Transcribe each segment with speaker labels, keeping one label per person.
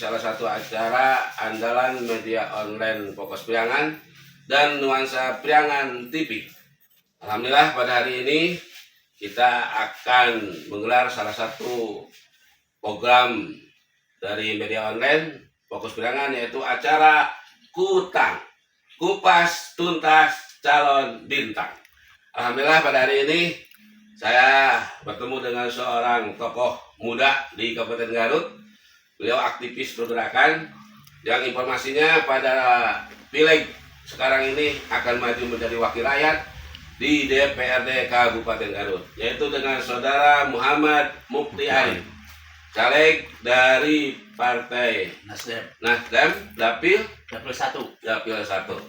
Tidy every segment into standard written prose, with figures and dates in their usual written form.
Speaker 1: salah satu acara andalan media online Fokus Priangan dan Nuansa Priangan TV. Alhamdulillah pada hari ini kita akan menggelar salah satu program dari media online Fokus Priangan, yaitu acara Kutang, Kupas Tuntas Calon Bintang. Alhamdulillah pada hari ini saya bertemu dengan seorang tokoh muda di Kabupaten Garut. Beliau aktivis pergerakan yang informasinya pada pileg sekarang ini akan maju menjadi wakil rakyat di DPRD Kabupaten Garut, yaitu dengan saudara Muhammad Muktiari, caleg dari Partai Nasdem Dapil 1.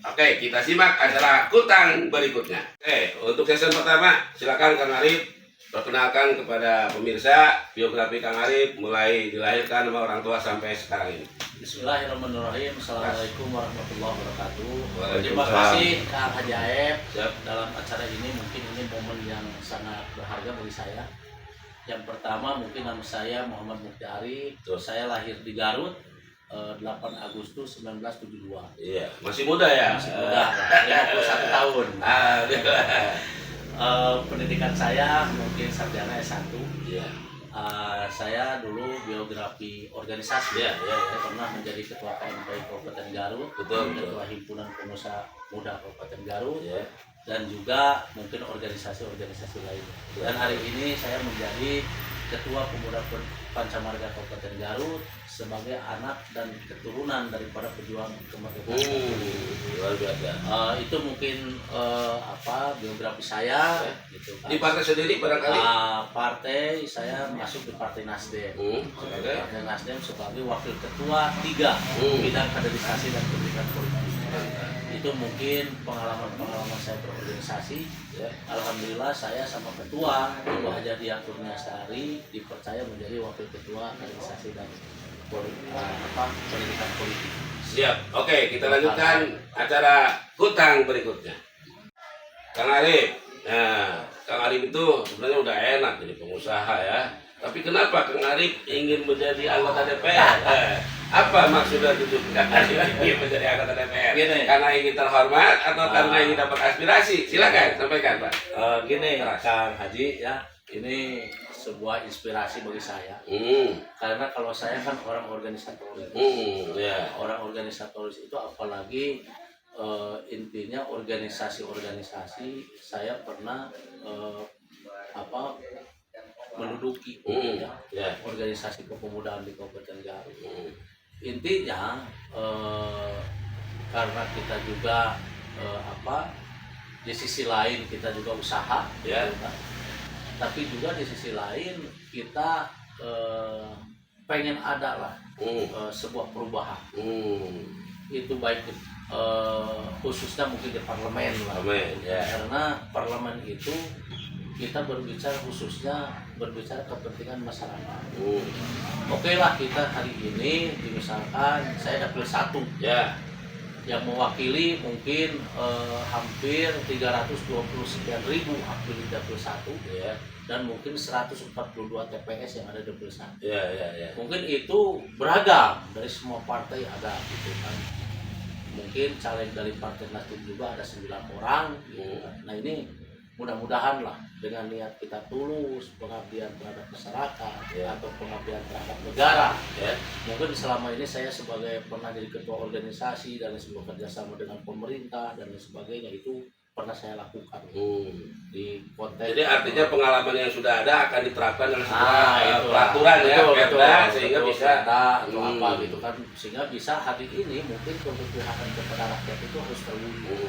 Speaker 1: Oke, kita simak acara Kutang berikutnya. Oke, untuk sesi pertama silakan Kang Arif perkenalkan kepada pemirsa biografi Kang Arif mulai dilahirkan sama orang tua sampai sekarang ini.
Speaker 2: Bismillahirrahmanirrahim. Assalamualaikum warahmatullahi wabarakatuh. Terima kasih Kang Haji Aep dalam acara ini. Mungkin ini momen yang sangat berharga bagi saya. Yang pertama mungkin nama saya Muhammad Muktiari. Saya lahir di Garut 8 Agustus 1972.
Speaker 1: Iya, masih muda ya?
Speaker 2: Masih muda, 51 tahun. Pendidikan saya mungkin sarjana S1.
Speaker 1: Iya.
Speaker 2: Saya dulu biografi organisasi, saya pernah menjadi ketua KMPI Kabupaten Garut, ketua himpunan pengusaha muda Kabupaten Garut, dan juga mungkin organisasi-organisasi lainnya. Dan hari ini saya menjadi ketua pemuda Pancamarga Kabupaten Garut sebagai anak dan keturunan daripada pejuang kemerdekaan.
Speaker 1: Luar biasa.
Speaker 2: Itu mungkin biografi saya. Gitu, kan.
Speaker 1: Di partai sendiri barangkali?
Speaker 2: Partai saya masuk di Partai Nasdem. Partai Nasdem sebagai wakil ketua 3 bidang kaderisasi dan pendidikan politik. Itu mungkin pengalaman saya berorganisasi. Alhamdulillah saya sama ketua Ibu Haja Diah Kurniasari dipercaya menjadi wakil ketua kaderisasi dan pendidikan politik.
Speaker 1: Siap. Oke, kita lanjutkan acara Kutang berikutnya. Kang Arif. Nah, Kang Arif itu sebenarnya udah enak jadi pengusaha ya. Tapi kenapa Kang Arif ingin menjadi anggota DPR? Apa maksud dan tujuan Kang Arif ingin menjadi anggota DPR?
Speaker 2: Gini.
Speaker 1: Karena ingin terhormat atau karena ingin dapat aspirasi? Silakan sampaikan, Pak.
Speaker 2: Gini, Kang Haji ya, ini sebuah inspirasi bagi saya. Karena kalau saya kan orang organisatoris. Orang organisatoris itu apalagi intinya organisasi-organisasi saya pernah menduduki organisasi kepemudaan di Kabupaten Garut. Intinya karena kita juga di sisi lain kita juga usaha, tapi juga di sisi lain kita pengen ada lah sebuah perubahan. Itu baik khususnya mungkin di parlemen lah. Karena parlemen itu kita berbicara kepentingan masyarakat. Oke lah, kita hari ini misalkan saya dapil 1 yang mewakili mungkin hampir 320 sekian ribu aktif di dapil 1 dan mungkin 142 TPS yang ada di dapil 1. Mungkin itu beragam dari semua partai ada gitu kan. Mungkin caleg dari Partai Nasdem juga ada 9 orang gitu kan. Nah ini mudah-mudahan lah dengan niat kita tulus pengabdian terhadap masyarakat atau pengabdian terhadap negara. Mungkin selama ini saya sebagai pernah jadi ketua organisasi dan sebuah kerjasama dengan pemerintah dan sebagainya itu pernah saya lakukan di konteks.
Speaker 1: Jadi artinya pengalaman yang sudah ada akan diterapkan dalam sebuah peraturan sehingga bisa
Speaker 2: atau apa gitu kan, sehingga bisa hari ini mungkin keberpihakan kepada rakyat itu harus terwujud.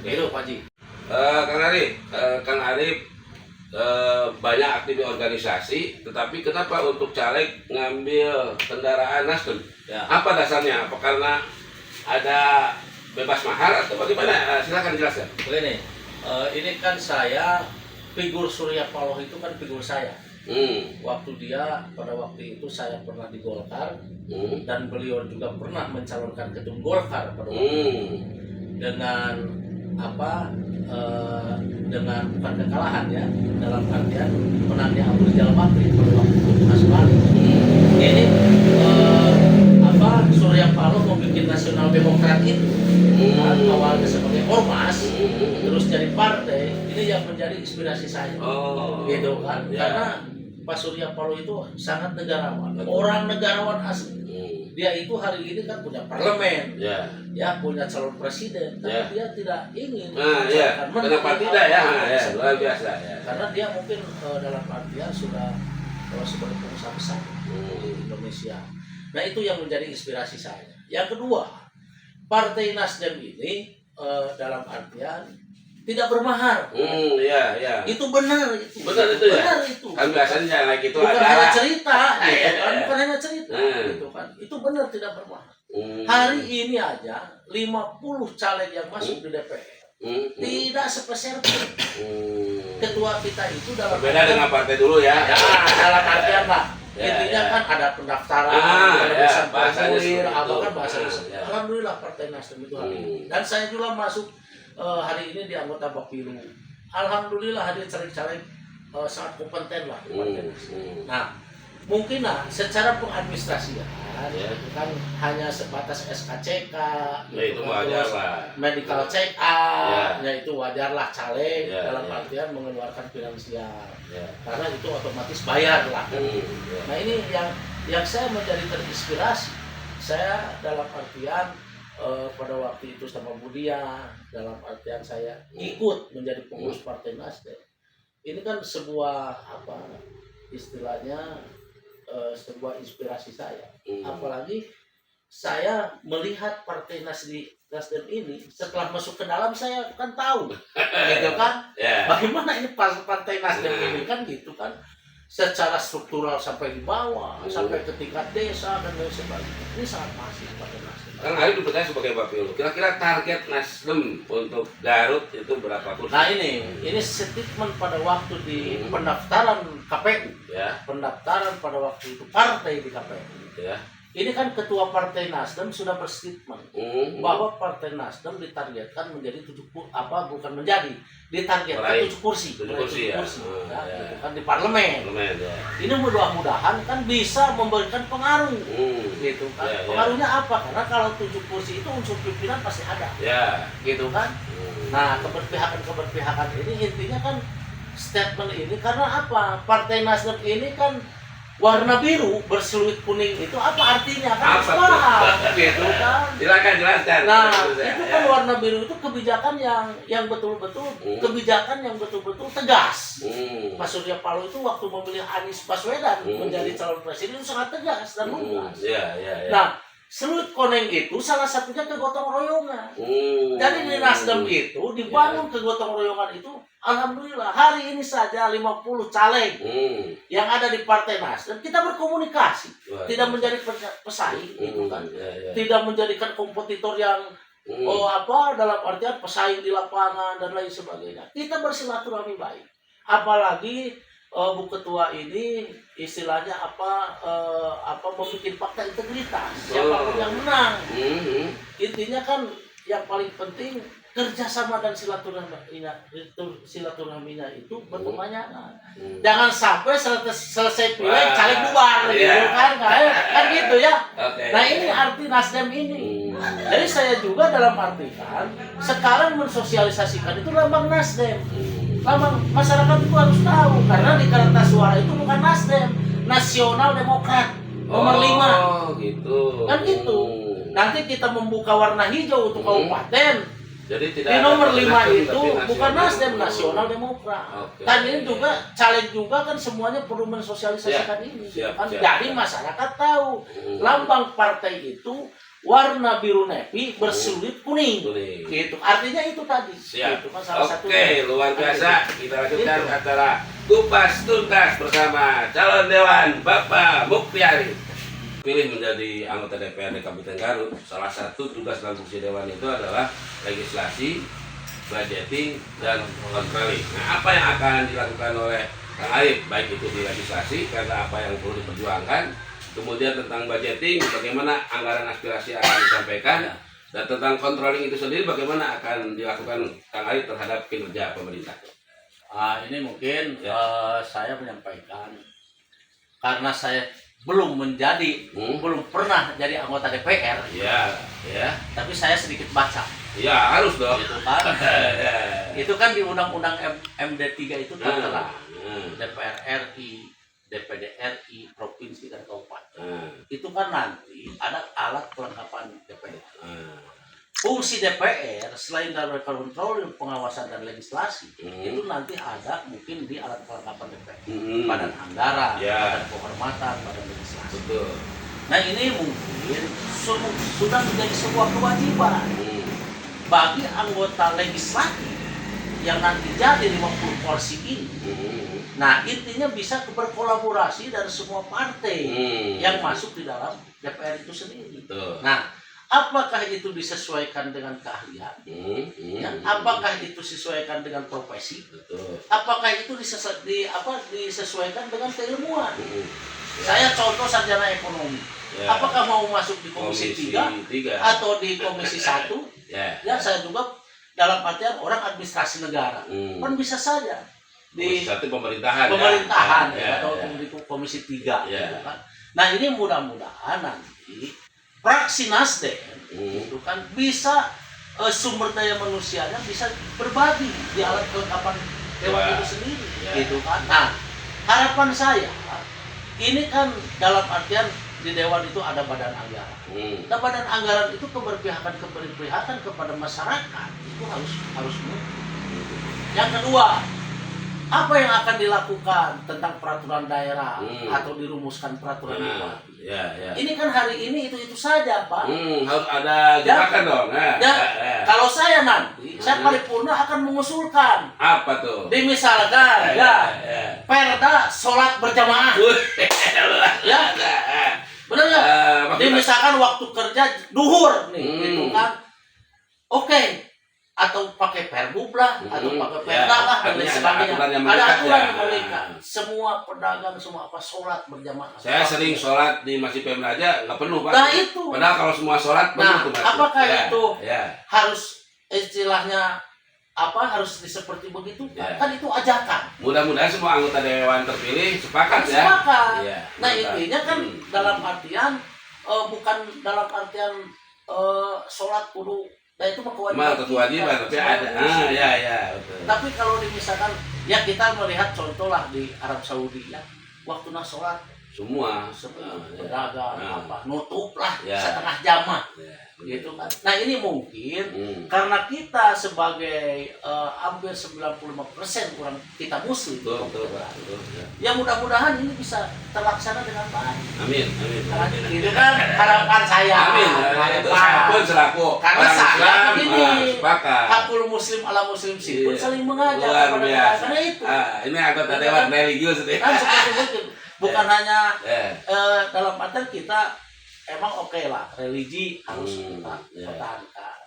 Speaker 2: Gitu Pak Ji. Kang Arif
Speaker 1: banyak aktif di organisasi, tetapi kenapa untuk caleg ngambil kendaraan Nasdem? Apa dasarnya? Apa karena ada bebas mahar atau bagaimana? Silakan jelaskan.
Speaker 2: Begini, ini kan saya figur Surya Paloh itu kan figur saya. Waktu pada waktu itu saya pernah di Golkar dan beliau juga pernah mencalonkan ketum Golkar pada waktu itu dengan dengan bukan kekalahan ya, dalam artian menangnya Abu Rizal Bakri pada waktu itu nasional. Ini inspirasi saya.
Speaker 1: Oh.
Speaker 2: Gitu kan.
Speaker 1: Ya.
Speaker 2: Karena Pak Surya Paloh itu sangat negarawan.
Speaker 1: Betul.
Speaker 2: Orang negarawan asli. Dia itu hari ini kan punya parlemen.
Speaker 1: Ya.
Speaker 2: Ya, punya calon presiden, tapi
Speaker 1: Ya.
Speaker 2: dia tidak ingin.
Speaker 1: Nah, ya. Kenapa tidak ya? Ya, luar biasa ya.
Speaker 2: Karena dia mungkin dalam artian sudah sebagai pengusaha besar di Indonesia. Nah, itu yang menjadi inspirasi saya. Yang kedua, Partai Nasdem ini dalam artian tidak bermahar.
Speaker 1: Iya, iya.
Speaker 2: Itu benar itu.
Speaker 1: Benar itu ya?
Speaker 2: Benar itu.
Speaker 1: Kan biasanya lagi itu
Speaker 2: bukan
Speaker 1: ada.
Speaker 2: hanya cerita, gitu
Speaker 1: Iya,
Speaker 2: kan?
Speaker 1: iya.
Speaker 2: Bukan hanya cerita, gitu kan? Itu benar tidak bermahar. Hari ini aja 50 caleg yang masuk di DPR tidak sepeser pun. Ketua kita itu dalam
Speaker 1: Berbeda dengan partai dulu ya.
Speaker 2: ya dalam artian lah.
Speaker 1: Ya,
Speaker 2: Intinya
Speaker 1: ya.
Speaker 2: kan ada pendaftaran,
Speaker 1: ya, bahasanya
Speaker 2: formulir,
Speaker 1: seperti
Speaker 2: apa
Speaker 1: itu.
Speaker 2: kan bahasa
Speaker 1: Ya.
Speaker 2: Alhamdulillah Partai Nasdem itu hari ini. Dan saya juga masuk hari ini di anggota Bapilu. Alhamdulillah hadir caleg-caleg sangat kompeten lah di Partai Nasdem. Nah, mungkin secara pengadministrasian
Speaker 1: Ya.
Speaker 2: itu kan hanya sebatas SKCK,
Speaker 1: Ya, itu
Speaker 2: kan,
Speaker 1: wajar
Speaker 2: terus
Speaker 1: lah.
Speaker 2: medical check up,
Speaker 1: Ya.
Speaker 2: itu wajarlah caleg
Speaker 1: Ya,
Speaker 2: dalam
Speaker 1: ya.
Speaker 2: artian mengeluarkan finansial.
Speaker 1: Ya.
Speaker 2: Karena itu otomatis bayar lah kan.
Speaker 1: Ya.
Speaker 2: Nah, ini yang saya menjadi terinspirasi. Saya dalam artian pada waktu itu sama Budia, dalam artian saya ikut menjadi pengurus Partai Nasdem. Ini kan sebuah istilahnya sebuah inspirasi saya. Apalagi saya melihat Partai Nasdem ini setelah masuk ke dalam saya kan tahu, gitu kan?
Speaker 1: Ya.
Speaker 2: Bagaimana ini Partai Nasdem ini kan gitu kan? Secara struktural sampai di bawah, sampai ke tingkat desa dan lain sebagainya. Ini sangat masif Partai Nasdem.
Speaker 1: Kang Ari dipercaya sebagai Bapilu. Kira-kira target Nasdem untuk Garut itu berapa kursi?
Speaker 2: Nah ini statement pada waktu di pendaftaran KPU,
Speaker 1: Ya.
Speaker 2: pendaftaran pada waktu itu partai di KPU.
Speaker 1: Ya.
Speaker 2: Ini kan ketua Partai Nasdem sudah berstatement bahwa Partai Nasdem ditargetkan menjadi ditargetkan
Speaker 1: Meraih
Speaker 2: 7 kursi.
Speaker 1: 7 kursi ya.
Speaker 2: Ya, gitu kan di parlemen.
Speaker 1: Parlemen ya.
Speaker 2: Ini mudah-mudahan kan bisa memberikan pengaruh, gitu kan.
Speaker 1: Ya, ya.
Speaker 2: Pengaruhnya apa? Karena kalau 7 kursi itu unsur pimpinan pasti ada,
Speaker 1: Ya.
Speaker 2: gitu kan. Nah, keberpihakan ini intinya kan statement ini karena apa? Partai Nasdem ini kan warna biru berseluit kuning itu apa artinya kan?
Speaker 1: Apa
Speaker 2: Paham, gitu kan.
Speaker 1: Silakan jelaskan.
Speaker 2: Nah, itu kan warna biru itu kebijakan yang betul-betul kebijakan yang betul-betul tegas. Pak Surya Paloh itu waktu memilih Anies Baswedan menjadi calon presiden itu sangat tegas dan lugas.
Speaker 1: Ya.
Speaker 2: Nah, seluit kuning itu salah satunya kegotong royongan. Jadi di Nasdem itu dibangun kegotong royongan itu, alhamdulillah hari ini saja 50 caleg yang ada di Partai Nasdem kita berkomunikasi, tidak menjadi pesaing, gitu kan, tidak menjadikan kompetitor yang dalam artian pesaing di lapangan dan lain sebagainya. Kita bersilaturahmi baik, apalagi Bu Ketua ini istilahnya membuat fakta integritas siapapun yang menang. Intinya kan yang paling penting kerjasama dan silaturahminya itu berkepanjangan. Jangan sampai selesai pilek caleg bubar, gitu kan gitu ya. Nah ini arti Nasdem ini. Jadi saya juga dalam artikan sekarang mensosialisasikan itu lambang Nasdem. Lambang masyarakat itu harus tahu karena di kertas suara itu bukan Nasdem, Nasional Demokrat nomor 5.
Speaker 1: Gitu.
Speaker 2: Kan gitu. Nanti kita membuka warna hijau untuk kabupaten.
Speaker 1: Jadi tidak
Speaker 2: Di nomor 5
Speaker 1: Nasdem,
Speaker 2: itu
Speaker 1: tapi
Speaker 2: bukan Nasdem, Nasional Demokrat. Dan ini juga caleg juga kan semuanya perlu mensosialisasikan ini. Kan jadi masyarakat tahu lambang partai itu warna biru nevi berseluit kuning. Gitu. Artinya itu tadi.
Speaker 1: Siap.
Speaker 2: Itu kan salah satu.
Speaker 1: Oke, luar biasa. Kita lanjutkan acara Kupas Tuntas bersama calon dewan Bapak Muktiari. Pilih menjadi anggota DPRD Kabupaten Garut, salah satu tugas dan fungsi dewan itu adalah legislasi, budgeting, dan controlling. Nah, apa yang akan dilakukan oleh Kang Arif, baik itu di legislasi, karena apa yang perlu diperjuangkan, kemudian tentang budgeting, bagaimana anggaran aspirasi akan disampaikan, dan tentang controlling itu sendiri, bagaimana akan dilakukan Kang Arif terhadap kinerja pemerintah.
Speaker 2: Ini mungkin saya menyampaikan, karena saya belum pernah jadi anggota DPR,
Speaker 1: Ya.
Speaker 2: tapi saya sedikit baca
Speaker 1: Ya harus dong.
Speaker 2: Itu kan.
Speaker 1: Ya.
Speaker 2: Itu kan di Undang-Undang MD3 itu tertera
Speaker 1: Hmm.
Speaker 2: DPR RI, DPD RI, provinsi dan kabupaten.
Speaker 1: Hmm.
Speaker 2: Itu kan nanti ada alat kelengkapan DPR.
Speaker 1: Hmm.
Speaker 2: Fungsi DPR selain dari kontrol, pengawasan dan legislasi, itu nanti ada mungkin di alat kelengkapan DPR. Badan anggaran,
Speaker 1: Ya.
Speaker 2: badan kehormatan, badan legislasi.
Speaker 1: Betul.
Speaker 2: Nah ini mungkin sudah menjadi sebuah kewajiban bagi anggota legislatif yang nanti jadi 50 kursi ini. Nah intinya bisa berkolaborasi dari semua partai yang masuk di dalam DPR itu sendiri.
Speaker 1: Betul.
Speaker 2: Nah apakah itu disesuaikan dengan keahlian? Ya, apakah itu disesuaikan dengan profesi?
Speaker 1: Betul.
Speaker 2: Apakah itu disesuaikan dengan keilmuan? Saya contoh sarjana ekonomi.
Speaker 1: Ya.
Speaker 2: Apakah mau masuk di komisi 3 atau di komisi 1?
Speaker 1: Ya.
Speaker 2: Ya, saya juga dalam artian orang administrasi negara. Kan bisa saja di
Speaker 1: Komisi 1 pemerintahan.
Speaker 2: atau di komisi 3
Speaker 1: Ya.
Speaker 2: gitu kan. Nah, ini mudah-mudahan nanti fraksi Nasdem itu kan bisa sumber daya manusianya bisa berbagi di alat kelengkapan dewan itu sendiri gitu kan. Nah, harapan saya ini kan dalam artian di dewan itu ada badan anggaran. Nah, badan anggaran itu keberpihakan kepada masyarakat itu harus muncul. Yang kedua, apa yang akan dilakukan tentang peraturan daerah atau dirumuskan peraturan bupati?
Speaker 1: Ya.
Speaker 2: Ini kan hari ini itu saja, Pak.
Speaker 1: Harus ada gerakan dong.
Speaker 2: Kalau saya nanti, saya paripurna akan mengusulkan.
Speaker 1: Apa tuh?
Speaker 2: Misalkan, perda sholat berjamaah. Ya, benar nggak? Misalkan waktu kerja duhur nih, gitu kan? Oke. Atau pakai perbub lah, atau pakai perda lah, dan lain sebagainya. Ada aturan yang mengikat. Semua pedagang, semua sholat berjamaah.
Speaker 1: Saya sering sholat di Masjid Pemda aja nggak penuh, Pak.
Speaker 2: Nah itu.
Speaker 1: Padahal kalau semua sholat penuh tuh masjid.
Speaker 2: Apakah itu
Speaker 1: Ya.
Speaker 2: harus istilahnya harus seperti begitu? Kan itu ajakan.
Speaker 1: Mudah-mudahan semua anggota dewan terpilih sepakat ya.
Speaker 2: Sepakat.
Speaker 1: Ya,
Speaker 2: Nah intinya kan dalam artian bukan dalam artian sholat kudu. Nah itu mah
Speaker 1: kewajiban tapi ada. Betul.
Speaker 2: Tapi kalau misalkan ya kita melihat contoh lah di Arab Saudi ya, waktu sholat
Speaker 1: semua
Speaker 2: pedagang nutup lah setengah jamah gitu kan. Nah ini mungkin karena kita sebagai hampir 95% orang kita muslim,
Speaker 1: betul.
Speaker 2: Ya mudah-mudahan ini bisa terlaksana dengan baik.
Speaker 1: Amin.
Speaker 2: Itu kan harapan saya.
Speaker 1: Amin. Saya pun selaku
Speaker 2: karena
Speaker 1: orang
Speaker 2: saya
Speaker 1: Islam
Speaker 2: begini,
Speaker 1: sepakat.
Speaker 2: hakul muslim ala muslim pun saling mengajak
Speaker 1: Luar
Speaker 2: kepada
Speaker 1: biasa.
Speaker 2: karena itu.
Speaker 1: Ini anggota dewan religius itu.
Speaker 2: Kan seperti itu. Bukan hanya dalam artian kita emang oke lah religi harus kita pertahankan.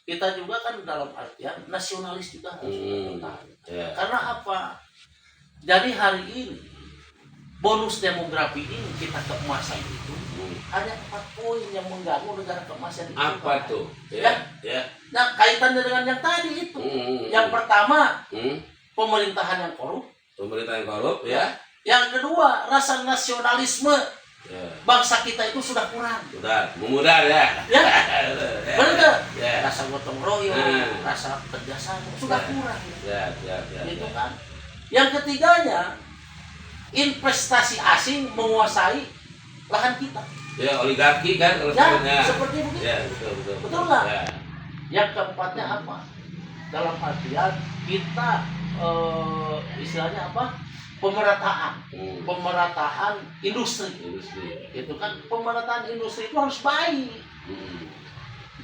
Speaker 2: Kita juga kan dalam artian nasionalis juga harus kita pertahankan. Karena apa? Jadi hari ini bonus demografi ini kita keemasan itu ada 4 poin yang mengganggu negara keemasan itu.
Speaker 1: Apa tuh?
Speaker 2: Nah kaitannya dengan yang tadi itu. Yang pertama pemerintahan yang korup.
Speaker 1: Pemerintahan korup ya.
Speaker 2: Yang kedua, rasa nasionalisme bangsa kita itu sudah kurang.
Speaker 1: Sudah, memudar ya.
Speaker 2: Benar. Rasa gotong royong, rasa kerjasama sudah kurang. Gitu kan. Yang ketiganya, investasi asing menguasai lahan kita.
Speaker 1: Ya, oligarki kan kalau
Speaker 2: seperti begitu.
Speaker 1: Ya, betul.
Speaker 2: Betul nggak? Yang keempatnya apa? Dalam artian kita istilahnya apa? Pemerataan industri. Itu kan pemerataan industri itu harus baik.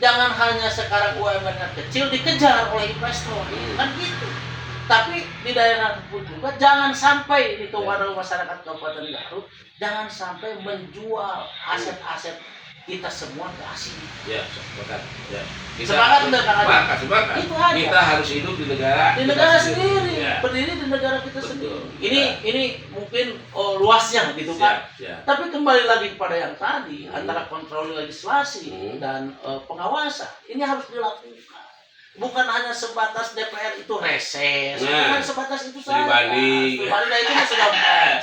Speaker 2: Jangan hanya sekarang UMR kecil dikejar oleh investor, kan gitu. Tapi di daerah pun juga jangan sampai kepada masyarakat Kabupaten Garut jangan sampai menjual aset-aset kita semua ke asing.
Speaker 1: Ya, sepakat. Ya.
Speaker 2: Sepakat enggak Kang?
Speaker 1: Sepakat.
Speaker 2: Itu aja.
Speaker 1: Kita harus hidup di negara
Speaker 2: sendiri.
Speaker 1: Ya.
Speaker 2: Berdiri di negara kita
Speaker 1: Betul.
Speaker 2: sendiri. Ini mungkin luasnya gitu kan.
Speaker 1: Siap.
Speaker 2: Tapi kembali lagi kepada yang tadi antara kontrol legislasi dan pengawasan ini harus dilakukan. Bukan hanya sebatas DPR itu reses, bukan sebatas itu saja. Pribadi itu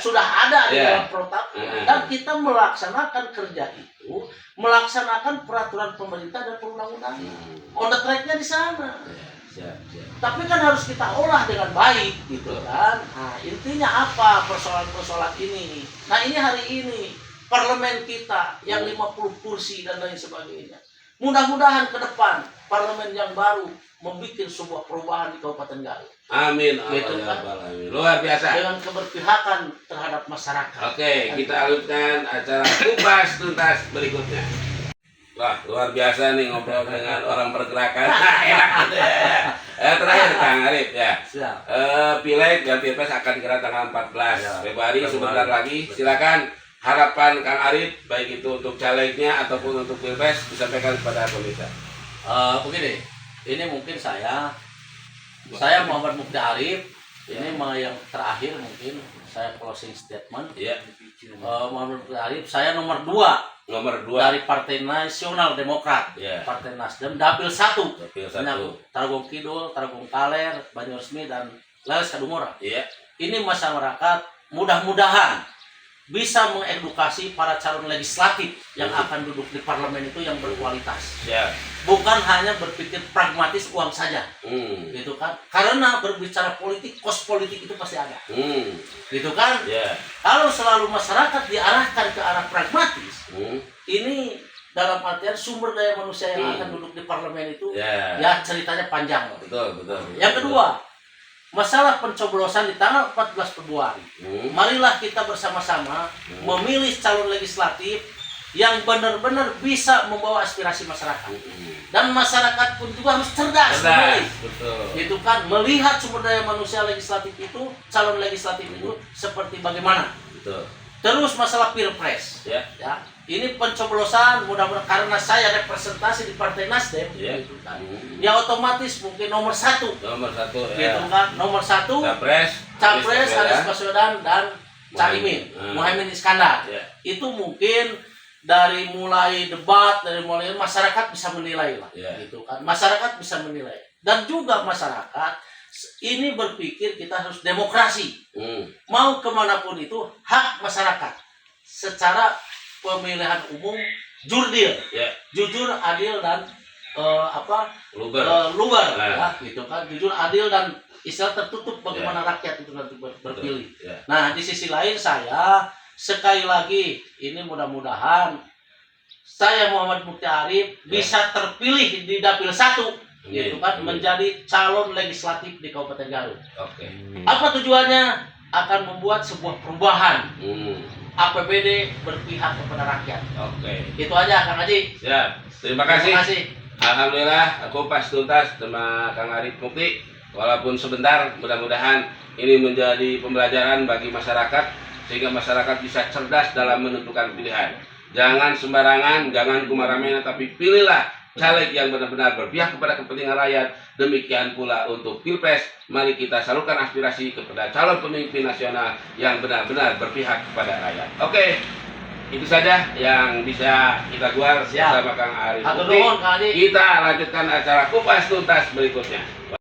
Speaker 2: sudah ada di dalam protap dan kita melaksanakan kerja itu itu melaksanakan peraturan pemerintah dan perundang-undangan. On the track-nya di sana.
Speaker 1: Siap.
Speaker 2: Tapi kan harus kita olah dengan baik gitu kan. Nah, intinya apa persoalan-persoalan ini? Nah, ini hari ini parlemen kita yang 50 kursi dan lain sebagainya. Mudah-mudahan ke depan parlemen yang baru membuat sebuah perubahan di Kabupaten Garut.
Speaker 1: Amin.
Speaker 2: Gitu kan?
Speaker 1: Amin. Luar biasa.
Speaker 2: Dengan keberpihakan terhadap masyarakat.
Speaker 1: Oke, kita lanjutkan acara kupas tuntas berikutnya. Wah, luar biasa nih ngobrol dengan orang pergerakan. Enak gitu ya. Terakhir Kang Arif ya.
Speaker 2: Siap.
Speaker 1: Pileg dan Pilpres akan kira tanggal 14
Speaker 2: Ya,
Speaker 1: Februari sebentar lagi. Silakan harapan Kang Arif baik itu untuk calegnya ataupun untuk Pilpres disampaikan kepada pemirsa.
Speaker 2: Begini, ini mungkin saya Muhammad Mukti Arif. Ini yang terakhir mungkin saya closing statement.
Speaker 1: Ya.
Speaker 2: Muhammad Mukti Arif, saya nomor 2
Speaker 1: Nomor 2
Speaker 2: dari Partai Nasional Demokrat,
Speaker 1: Ya.
Speaker 2: Partai Nasdem, dapil 1.
Speaker 1: Dapil 1.
Speaker 2: Menyangkut Tarogong Kidul, Tarogong Kaler, Banyuresmi dan Leles Kadungora.
Speaker 1: Iya.
Speaker 2: Ini masyarakat mudah-mudahan bisa mengedukasi para calon legislatif yang akan duduk di parlemen itu yang berkualitas.
Speaker 1: Ya.
Speaker 2: Bukan hanya berpikir pragmatis uang saja, gitu kan? Karena berbicara politik, kos politik itu pasti ada, gitu kan?
Speaker 1: Ya.
Speaker 2: Kalau selalu masyarakat diarahkan ke arah pragmatis, ini dalam artian sumber daya manusia yang akan duduk di parlemen itu, ya ceritanya panjang.
Speaker 1: Betul.
Speaker 2: Yang kedua, masalah pencoblosan di tanggal 14 Februari. Marilah kita bersama-sama memilih calon legislatif yang benar-benar bisa membawa aspirasi masyarakat. Dan masyarakat pun juga harus cerdas memilih.
Speaker 1: Betul.
Speaker 2: Gitu kan, melihat sumber daya manusia legislatif itu, calon legislatif itu seperti bagaimana.
Speaker 1: Betul.
Speaker 2: Terus masalah Pilpres.
Speaker 1: Ya.
Speaker 2: Ini pencoblosan mudah-mudahan karena saya representasi di Partai Nasdem, gitu kan. Ya otomatis mungkin nomor 1.
Speaker 1: Nomor 1
Speaker 2: Gitu kan, nomor 1
Speaker 1: Capres
Speaker 2: Anies Baswedan dan Caimin, Muhaimin Iskandar.
Speaker 1: Ya.
Speaker 2: Itu mungkin dari mulai debat, dari mulai masyarakat bisa menilai lah, gitu kan. Masyarakat bisa menilai. Dan juga masyarakat ini berpikir kita harus demokrasi. Mau kemanapun itu hak masyarakat. Secara pemilihan umum jurdil, jujur, adil dan luber, ya, gitu kan. Jujur, adil dan istilah tertutup bagaimana rakyat itu nanti berpilih. Nah, di sisi lain saya sekali lagi ini mudah-mudahan saya Muhammad Mukti Arif bisa terpilih di dapil 1, gitu kan, menjadi calon legislatif di Kabupaten Garut. Apa tujuannya? Akan membuat sebuah perubahan. APBD berpihak kepada rakyat. Itu aja Kang Haji.
Speaker 1: Ya, terima kasih. Alhamdulillah aku pas tuntas sama Kang Arif Mukti. Walaupun sebentar, mudah-mudahan ini menjadi pembelajaran bagi masyarakat sehingga masyarakat bisa cerdas dalam menentukan pilihan. Jangan sembarangan, jangan kumaramena, tapi pilihlah caleg yang benar-benar berpihak kepada kepentingan rakyat. Demikian pula untuk Pilpres, mari kita salurkan aspirasi kepada calon pemimpin nasional yang benar-benar berpihak kepada rakyat. Oke, itu saja yang bisa kita buat bersama Kang Arif Mukti. Kita lanjutkan acara kupas tuntas berikutnya.